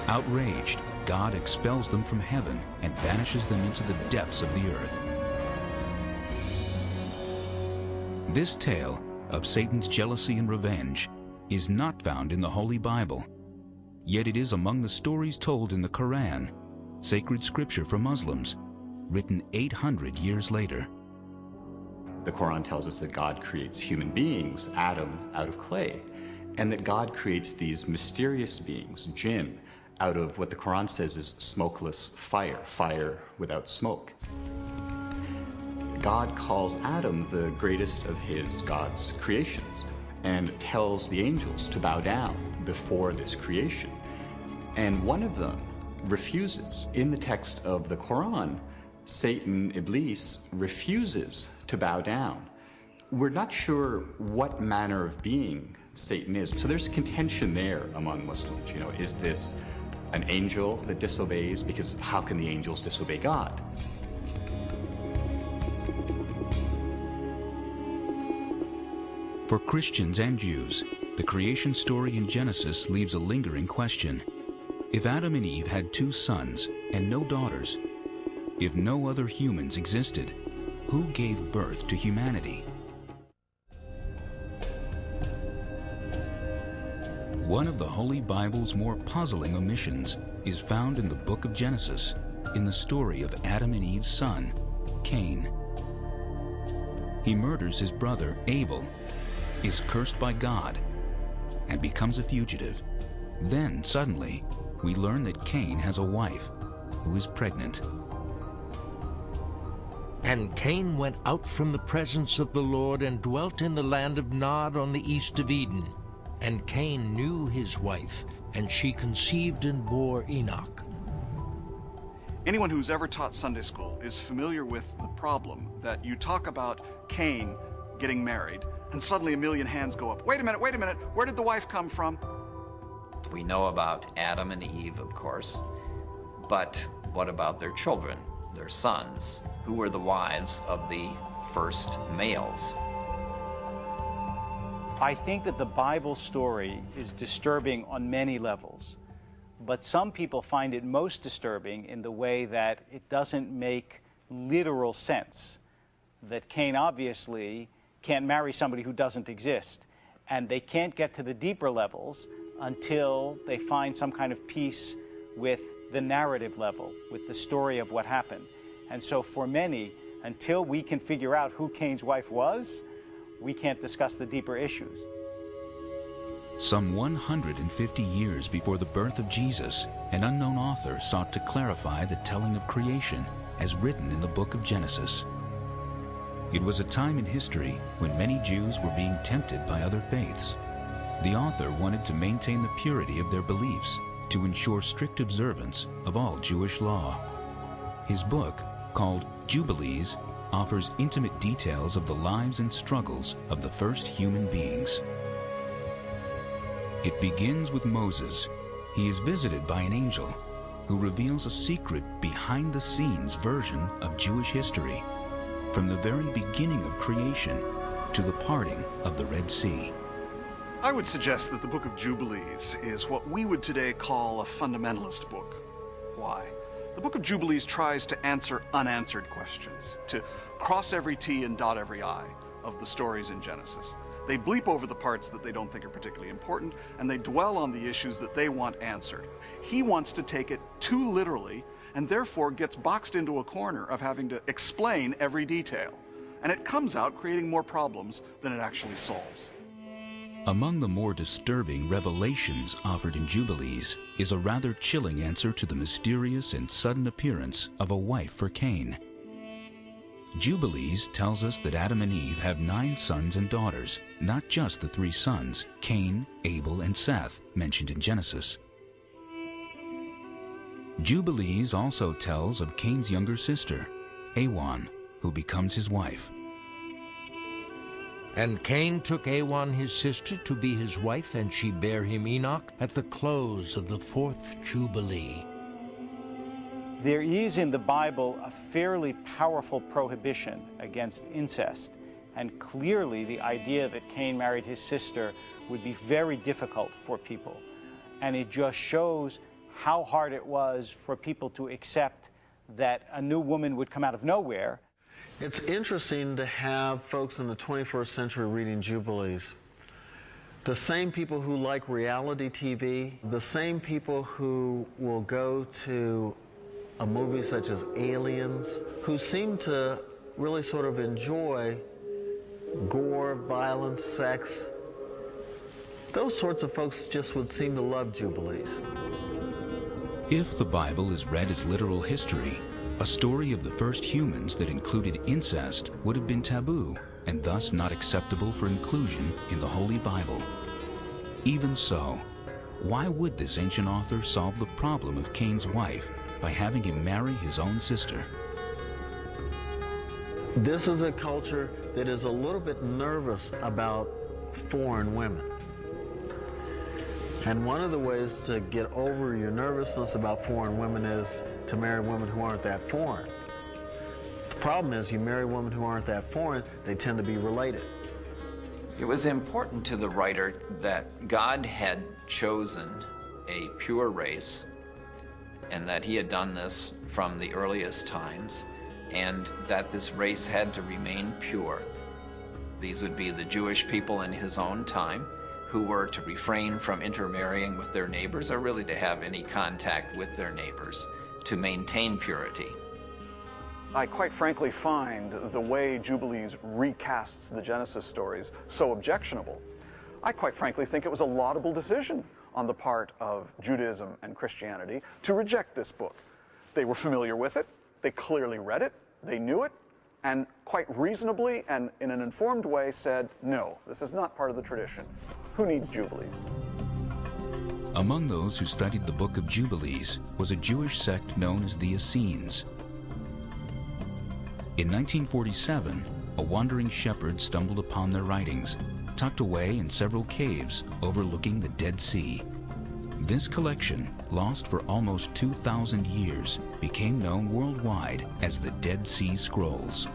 Outraged, God expels them from heaven and banishes them into the depths of the earth. This tale of Satan's jealousy and revenge is not found in the Holy Bible, yet it is among the stories told in the Quran, sacred scripture for Muslims, written 800 years later. The Quran tells us that God creates human beings, Adam, out of clay, and that God creates these mysterious beings, jinn, out of what the Quran says is smokeless fire, fire without smoke. God calls Adam the greatest of God's creations, and tells the angels to bow down before this creation. And one of them refuses. In the text of the Quran, Satan, Iblis, refuses to bow down. We're not sure what manner of being Satan is. So there's contention there among Muslims. You know, is this an angel that disobeys? Because how can the angels disobey God? For Christians and Jews, the creation story in Genesis leaves a lingering question. If Adam and Eve had 2 sons and no daughters, if no other humans existed, who gave birth to humanity? One of the Holy Bible's more puzzling omissions is found in the book of Genesis, in the story of Adam and Eve's son, Cain. He murders his brother Abel, is cursed by God, and becomes a fugitive. Then, suddenly, we learn that Cain has a wife who is pregnant. And Cain went out from the presence of the Lord and dwelt in the land of Nod on the east of Eden. And Cain knew his wife, and she conceived and bore Enoch. Anyone who's ever taught Sunday school is familiar with the problem that you talk about Cain getting married, and suddenly a million hands go up. Wait a minute, where did the wife come from? We know about Adam and Eve, of course, but what about their children, their sons? Who were the wives of the first males? I think that the Bible story is disturbing on many levels, but some people find it most disturbing in the way that it doesn't make literal sense. That Cain obviously can't marry somebody who doesn't exist, and they can't get to the deeper levels until they find some kind of peace with the narrative level, with the story of what happened. And so for many, until we can figure out who Cain's wife was, we can't discuss the deeper issues. Some 150 years before the birth of Jesus, an unknown author sought to clarify the telling of creation as written in the book of Genesis. It was a time in history when many Jews were being tempted by other faiths. The author wanted to maintain the purity of their beliefs to ensure strict observance of all Jewish law. His book, called Jubilees, offers intimate details of the lives and struggles of the first human beings. It begins with Moses. He is visited by an angel who reveals a secret behind-the-scenes version of Jewish history, from the very beginning of creation to the parting of the Red Sea. I would suggest that the Book of Jubilees is what we would today call a fundamentalist book. Why? The Book of Jubilees tries to answer unanswered questions, to cross every T and dot every I of the stories in Genesis. They bleep over the parts that they don't think are particularly important, and they dwell on the issues that they want answered. He wants to take it too literally, and therefore gets boxed into a corner of having to explain every detail. And it comes out creating more problems than it actually solves. Among the more disturbing revelations offered in Jubilees is a rather chilling answer to the mysterious and sudden appearance of a wife for Cain. Jubilees tells us that Adam and Eve have 9 sons and daughters, not just the 3 sons, Cain, Abel, and Seth, mentioned in Genesis. Jubilees also tells of Cain's younger sister, Awan, who becomes his wife. And Cain took Awan his sister to be his wife, and she bare him Enoch at the close of the 4th Jubilee. There is in the Bible a fairly powerful prohibition against incest, and clearly the idea that Cain married his sister would be very difficult for people. And it just shows how hard it was for people to accept that a new woman would come out of nowhere. It's interesting to have folks in the 21st century reading Jubilees. The same people who like reality TV, the same people who will go to a movie such as Aliens, who seem to really sort of enjoy gore, violence, sex. Those sorts of folks just would seem to love Jubilees. If the Bible is read as literal history, a story of the first humans that included incest would have been taboo and thus not acceptable for inclusion in the Holy Bible. Even so, why would this ancient author solve the problem of Cain's wife by having him marry his own sister? This is a culture that is a little bit nervous about foreign women. And one of the ways to get over your nervousness about foreign women is to marry women who aren't that foreign. The problem is you marry women who aren't that foreign, they tend to be related. It was important to the writer that God had chosen a pure race and that he had done this from the earliest times, and that this race had to remain pure. These would be the Jewish people in his own time, who were to refrain from intermarrying with their neighbors or really to have any contact with their neighbors to maintain purity. I quite frankly find the way Jubilees recasts the Genesis stories so objectionable. I quite frankly think it was a laudable decision on the part of Judaism and Christianity to reject this book. They were familiar with it, they clearly read it, they knew it, and quite reasonably and in an informed way said, no, this is not part of the tradition. Who needs Jubilees? Among those who studied the Book of Jubilees was a Jewish sect known as the Essenes. In 1947, a wandering shepherd stumbled upon their writings, tucked away in several caves overlooking the Dead Sea. This collection, lost for almost 2,000 years, became known worldwide as the Dead Sea Scrolls.